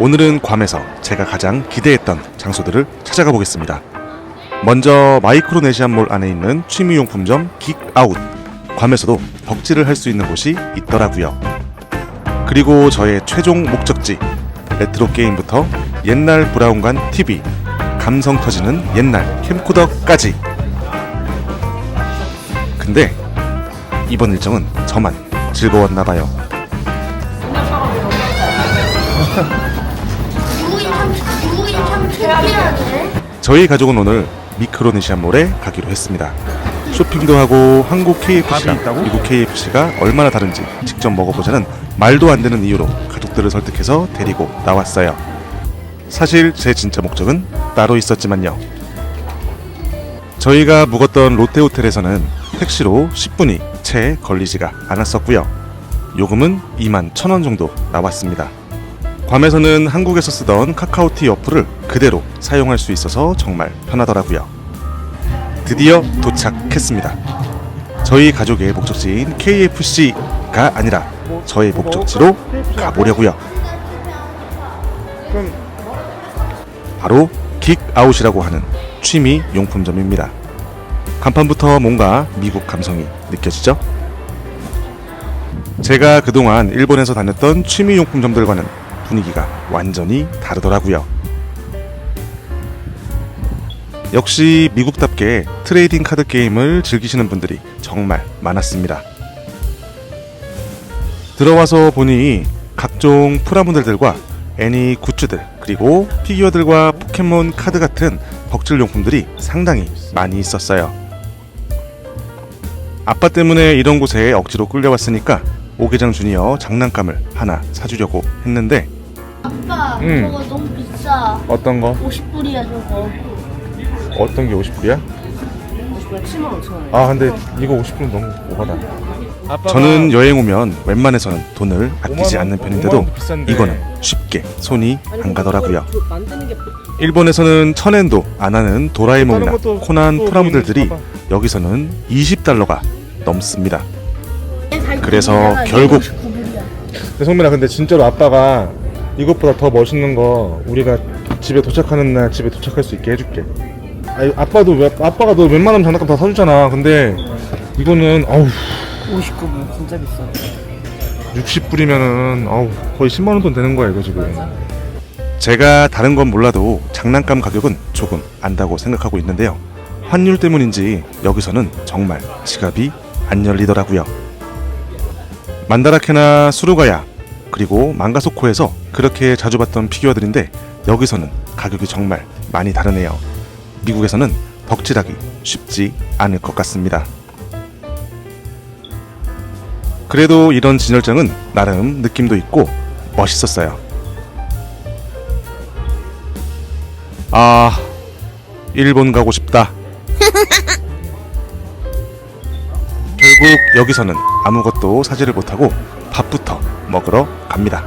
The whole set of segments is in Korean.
오늘은 괌에서 제가 가장 기대했던 장소들을 찾아가 보겠습니다. 먼저 마이크로네시안몰 안에 있는 취미용품점 긱아웃. 괌에서도 덕질을 할 수 있는 곳이 있더라고요. 그리고 저의 최종 목적지, 레트로 게임부터 옛날 브라운관 TV, 감성 터지는 옛날 캠코더까지. 근데 이번 일정은 저만 즐거웠나봐요. 이참 특이하네. 저희 가족은 오늘 미크로네시안몰에 가기로 했습니다. 쇼핑도 하고 한국 KFC랑 미국 KFC가 얼마나 다른지 직접 먹어보자는 말도 안 되는 이유로 가족들을 설득해서 데리고 나왔어요. 사실 제 진짜 목적은 따로 있었지만요. 저희가 묵었던 롯데호텔에서는 택시로 10분이 채 걸리지가 않았었고요. 요금은 21,000원 정도 나왔습니다. 괌에서는 한국에서 쓰던 카카오티 어플을 그대로 사용할 수 있어서 정말 편하더라고요. 드디어 도착했습니다. 저희 가족의 목적지인 KFC가 아니라 저의 목적지로 가보려고요. 바로 긱아웃이라고 하는 취미 용품점입니다. 간판부터 뭔가 미국 감성이 느껴지죠? 제가 그동안 일본에서 다녔던 취미 용품점들과는 분위기가 완전히 다르더라고요. 역시 미국답게 트레이딩 카드 게임을 즐기시는 분들이 정말 많았습니다. 들어와서 보니 각종 프라모델들과 애니 굿즈들, 그리고 피규어들과 포켓몬 카드 같은 덕질 용품들이 상당히 많이 있었어요. 아빠 때문에 이런 곳에 억지로 끌려왔으니까 오계장 주니어 장난감을 하나 사주려고 했는데, 아빠, 저거 너무 비싸. 어떤 거? 50불이야 저거. 어떤 게 50불이야? 50불 75,000원. 아 근데 이거 50불은 너무 오바다. 저는 여행 오면 웬만해서는 돈을 아끼지 않는 편인데도 이거는 쉽게 손이 안 가더라고요. 일본에서는 1000엔도 안 하는 도라에몽이나 코난 프라모델들이 여기서는 20달러가 넘습니다. 그래서 결국 근데 성민아, 근데 진짜로 아빠가 이것보다 더 멋있는 거 우리가 집에 도착하는 날 집에 도착할 수 있게 해줄게. 아니, 아빠가 너 웬만하면 장난감 다 사주잖아. 근데 이거는 59불 진짜 비싸. 60불이면은 거의 10만원 돈 되는 거야 이거 지금. 제가 다른 건 몰라도 장난감 가격은 조금 안다고 생각하고 있는데요. 환율 때문인지 여기서는 정말 지갑이 안 열리더라고요. 만다라케나 수루가야, 그리고 망가소코에서 그렇게 자주 봤던 피규어들인데 여기서는 가격이 정말 많이 다르네요. 미국에서는 덕질하기 쉽지 않을 것 같습니다. 그래도 이런 진열장은 나름 느낌도 있고 멋있었어요. 아, 일본 가고 싶다. 결국 여기서는 아무것도 사지를 못하고 밥부터 먹으러 갑니다.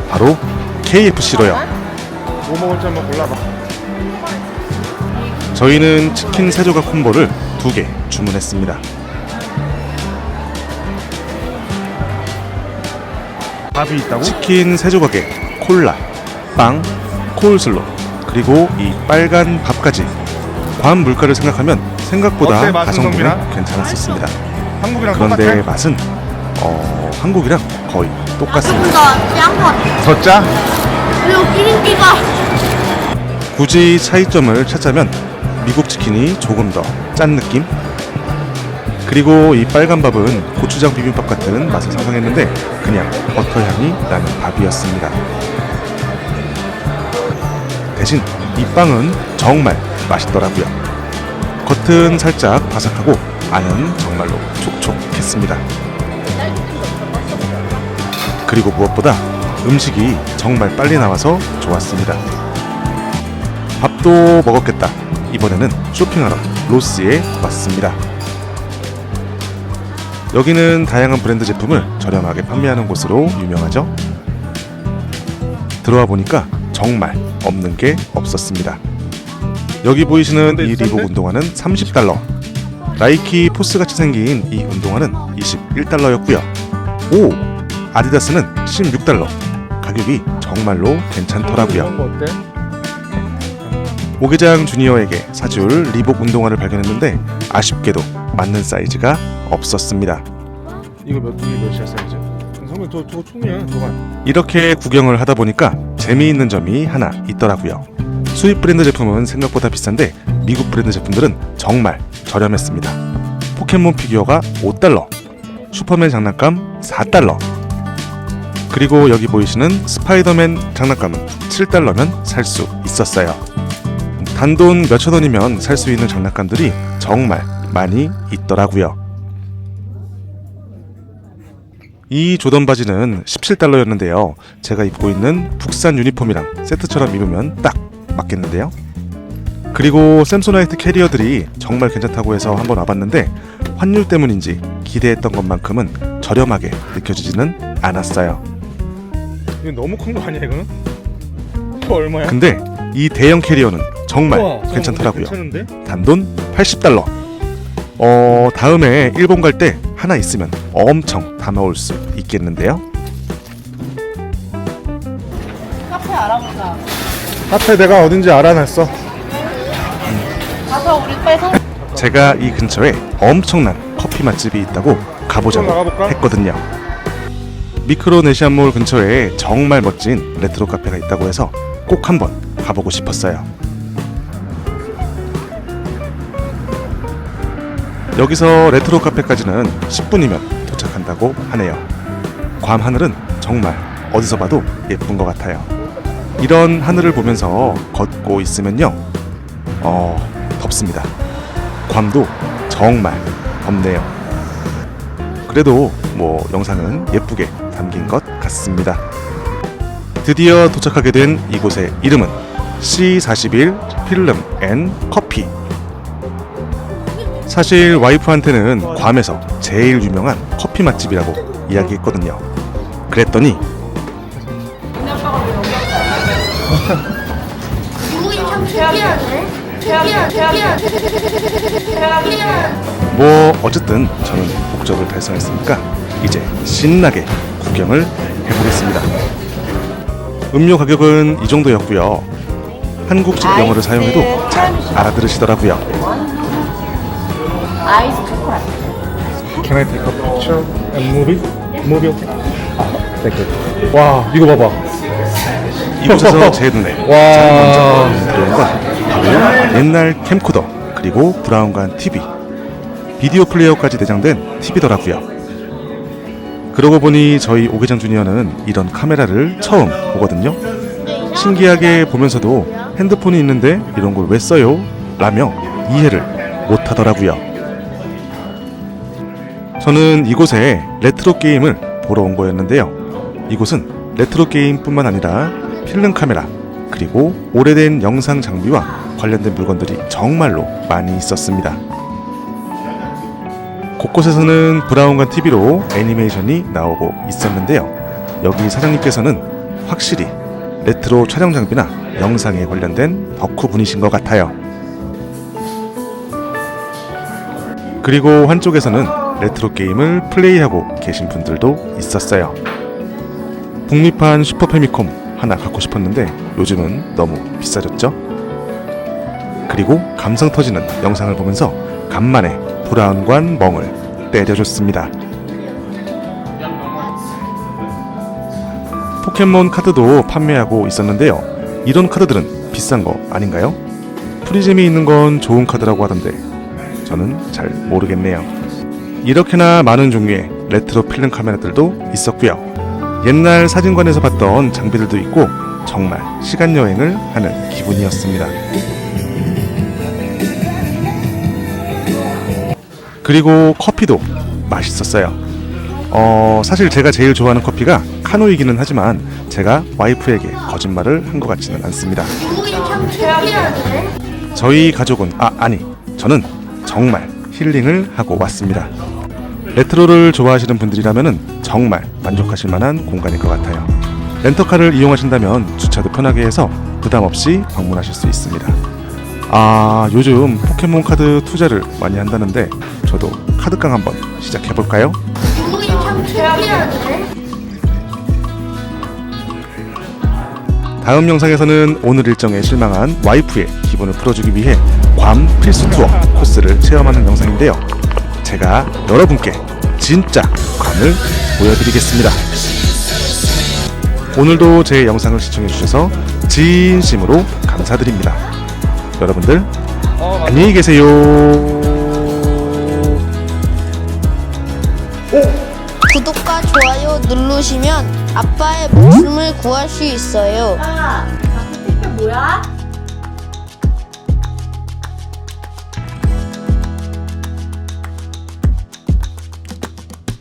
바로 KFC로요. 뭐 먹을지 한번 골라봐. 저희는 치킨 세조각 콤보를 2개 주문했습니다. 밥이 있다고? 치킨 세조각에 콜라, 빵, 코울슬로, 그리고 이 빨간 밥까지. 괌 물가를 생각하면 생각보다 어때, 맛은 가성비는 성민아? 괜찮았었습니다. 한국이랑 그런데 똑같아? 맛은 한국이랑 거의 똑같습니다. 더 짜? 그리고 기름기가 굳이 차이점을 찾자면 미국 치킨이 조금 더 짠 느낌? 그리고 이 빨간 밥은 고추장 비빔밥 같은 맛을 상상했는데 그냥 버터 향이 나는 밥이었습니다. 대신 이 빵은 정말 맛있더라고요. 겉은 살짝 바삭하고 안은 정말로 촉촉했습니다. 그리고 무엇보다 음식이 정말 빨리 나와서 좋았습니다. 밥도 먹었겠다. 이번에는 쇼핑하러 로스에 왔습니다. 여기는 다양한 브랜드 제품을 저렴하게 판매하는 곳으로 유명하죠. 들어와 보니까 정말 없는 게 없었습니다. 여기 보이시는 이 리복 운동화는 30달러, 나이키 포스같이 생긴 이 운동화는 21달러였고요. 오! 아디다스는 16달러. 가격이 정말로 괜찮더라고요. 이런 거 어때? 오계장 주니어에게 사줄 리복 운동화를 발견했는데 아쉽게도 맞는 사이즈가 없었습니다. 이게 몇이야 사이즈? 성민 저거 총이야 저거. 이렇게 구경을 하다 보니까 재미있는 점이 하나 있더라고요. 수입 브랜드 제품은 생각보다 비싼데 미국 브랜드 제품들은 정말 저렴했습니다. 포켓몬 피규어가 5달러, 슈퍼맨 장난감 4달러, 그리고 여기 보이시는 스파이더맨 장난감은 7달러면 살 수 있었어요. 단돈 몇천 원이면 살 수 있는 장난감들이 정말 많이 있더라고요. 이 조던 바지는 17달러였는데요. 제가 입고 있는 북산 유니폼이랑 세트처럼 입으면 딱 맞겠는데요. 그리고 샘소나이트 캐리어들이 정말 괜찮다고 해서 한번 와봤는데 환율 때문인지 기대했던 것만큼은 저렴하게 느껴지지는 않았어요. 이거 너무 큰 거 아니야 이거는? 이거 얼마야? 근데 이 대형 캐리어는 정말 우와, 괜찮더라고요. 괜찮은데? 단돈 80달러. 다음에 일본 갈 때 하나 있으면 엄청 담아올 수 있겠는데요. 카페 알아보자. 카페 내가 어딘지 알아냈어. 가서 우리 빨리 사. 제가 이 근처에 엄청난 커피 맛집이 있다고 가보자고 나가볼까? 했거든요. 미크로네시안몰 근처에 정말 멋진 레트로 카페가 있다고 해서 꼭 한번 가보고 싶었어요. 여기서 레트로 카페까지는 10분이면 도착한다고 하네요. 괌 하늘은 정말 어디서 봐도 예쁜 것 같아요. 이런 하늘을 보면서 걷고 있으면요, 덥습니다. 괌도 정말 덥네요. 그래도 뭐 영상은 예쁘게 담긴 것 같습니다. 드디어 도착하게 된 이곳의 이름은 C41 필름 앤 커피. 사실 와이프한테는 괌에서 제일 유명한 커피 맛집이라고 이야기했거든요. 그랬더니 미국이 참 특이하네. 특이한. 뭐 어쨌든 저는 목적을 달성했으니까 이제 신나게 구경을 해보겠습니다. 음료 가격은 이 정도였고요. 한국식 영어를 사용해도 잘 알아들으시더라고요. 아이스 초콜릿. Can I take a picture and move it? Move it? Thank you. 와 이거 봐봐. 이곳에서 제 눈에 와. 제일 먼저 들어온 건 바로 옛날 캠코더 그리고 브라운관 TV, 비디오 플레이어까지 내장된 TV더라고요. 그러고 보니 저희 오계장 주니어는 이런 카메라를 처음 보거든요. 신기하게 보면서도 핸드폰이 있는데 이런 걸 왜 써요? 라며 이해를 못하더라고요. 저는 이곳에 레트로 게임을 보러 온 거였는데요. 이곳은 레트로 게임뿐만 아니라 필름 카메라 그리고 오래된 영상 장비와 관련된 물건들이 정말로 많이 있었습니다. 곳곳에서는 브라운관 TV로 애니메이션이 나오고 있었는데요. 여기 사장님께서는 확실히 레트로 촬영 장비나 영상에 관련된 덕후 분이신 것 같아요. 그리고 한쪽에서는 레트로 게임을 플레이하고 계신 분들도 있었어요. 북미판 슈퍼 패미콤 하나 갖고 싶었는데 요즘은 너무 비싸졌죠? 그리고 감성 터지는 영상을 보면서 간만에 브라운관 멍을 때려줬습니다. 포켓몬 카드도 판매하고 있었는데요. 이런 카드들은 비싼 거 아닌가요? 프리즘이 있는 건 좋은 카드라고 하던데 저는 잘 모르겠네요. 이렇게나 많은 종류의 레트로 필름 카메라들도 있었고요. 옛날 사진관에서 봤던 장비들도 있고 정말 시간 여행을 하는 기분이었습니다. 그리고 커피도 맛있었어요. 사실 제가 제일 좋아하는 커피가 카노이기는 하지만 제가 와이프에게 거짓말을 한 것 같지는 않습니다. 미국이 참 특이하네. 저희 가족은 저는 정말 힐링을 하고 왔습니다. 레트로를 좋아하시는 분들이라면 정말 만족하실 만한 공간일 것 같아요. 렌터카를 이용하신다면 주차도 편하게 해서 부담 없이 방문하실 수 있습니다. 요즘 포켓몬 카드 투자를 많이 한다는데 저도 카드깡 한번 시작해볼까요? 주인이 참 특이하네. 다음 영상에서는 오늘 일정에 실망한 와이프의 기분을 풀어주기 위해 괌 필수 투어 코스를 체험하는 영상인데요. 제가 여러분께 진짜 괌을 보여드리겠습니다. 오늘도 제 영상을 시청해주셔서 진심으로 감사드립니다. 여러분들 안녕히 계세요. 구독과 좋아요 누르시면 아빠의 목숨을 구할 수 있어요. 아, 택배 뭐야?